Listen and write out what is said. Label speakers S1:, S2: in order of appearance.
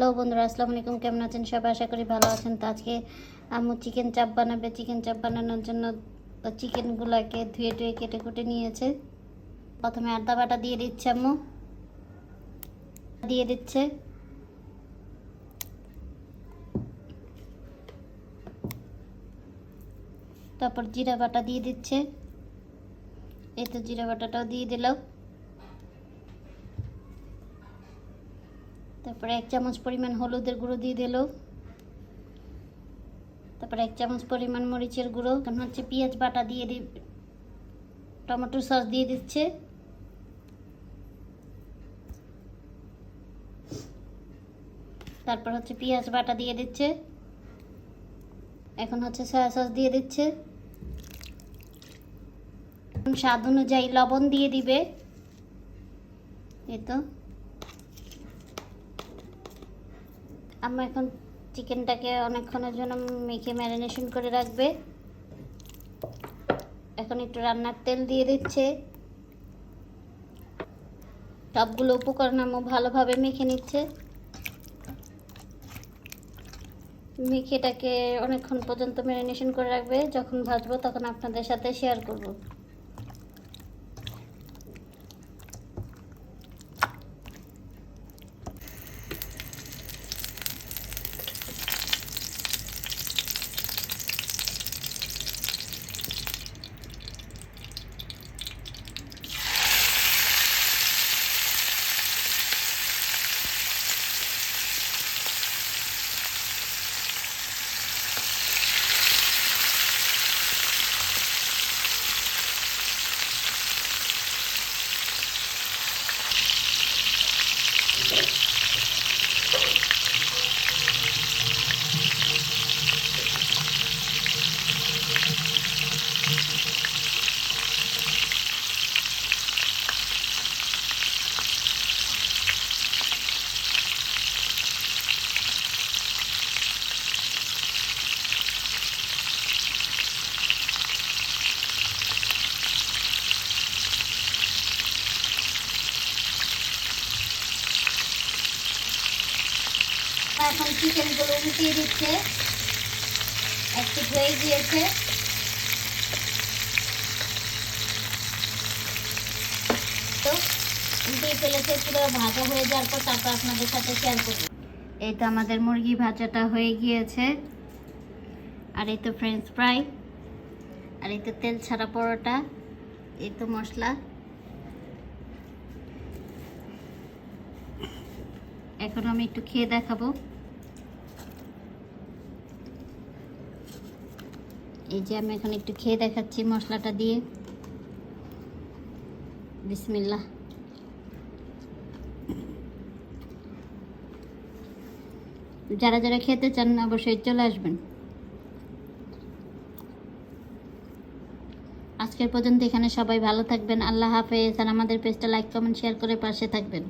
S1: Hello বন্ধুরা, আসসালামু আলাইকুম। কেমন আছেন সবাই? আশা করি ভালো আছেন। তো আজকে আম্মু চিকেন চাপ বানাবে। চিকেন চাপ বানানোর জন্য চিকেনগুলোকে ধুয়ে টুয়ে কেটে কুটে নিয়েছে। প্রথমে আদা বাটা দিয়ে দিচ্ছে আম্মু, দিয়ে দিচ্ছে। তারপর জিরা বাটা দিয়ে দিচ্ছে। এই তো জিরা বাটাটাও দিয়ে দিল। তারপরে 1 চামচ পরিমাণ হলুদের গুঁড়ো দিয়ে দিল। তারপরে 1 চামচ পরিমাণ মরিচের গুঁড়ো। এখন হচ্ছে পেঁয়াজ বাটা দিয়ে টমেটো সস দিয়ে দিচ্ছে। তারপর হচ্ছে পেঁয়াজ বাটা দিয়ে দিচ্ছে। এখন হচ্ছে সয়া সস দিয়ে দিচ্ছে। স্বাদ অনুযায়ী লবণ দিয়ে দিবে। এই তো আমরা এখন চিকেনটাকে অনেকক্ষণের জন্য মেখে ম্যারিনেশন করে রাখবে। এখন একটু রান্নার তেল দিয়ে দিচ্ছে। সবগুলো উপকরণ আম্মু ভালোভাবে মেখে নিচ্ছে। মেখে এটাকে অনেকক্ষণ পর্যন্ত ম্যারিনেশন করে রাখবে। যখন ভাজবো তখন আপনাদের সাথে শেয়ার করব। এখন চিকেনগুলো উঠিয়ে দিচ্ছে। একটু হয়ে গিয়েছে। তো উঠিয়ে ফেলেছে। পুরো ভাজা হয়ে যাওয়ার পর তারপর আপনাদের সাথে শেয়ার করব। এই তো আমাদের মুরগি ভাজাটা হয়ে গিয়েছে। আর এই তো ফ্রেঞ্চ ফ্রাই, আর এই তো তেল ছাড়া পরোটা, এই তো মশলা। এখন আমি একটু খেয়ে দেখাবো। এই যে আমি এখন একটু খেয়ে দেখাচ্ছি মশলাটা দিয়ে। বিসমিল্লাহ। যারা যারা খেতে চান অবশ্যই চলে আসবেন। আজকের পর্যন্ত এখানে সবাই ভালো থাকবেন। আল্লাহ হাফেজ। আর আমাদের পেজটা লাইক কমেন্ট শেয়ার করে পাশে থাকবেন।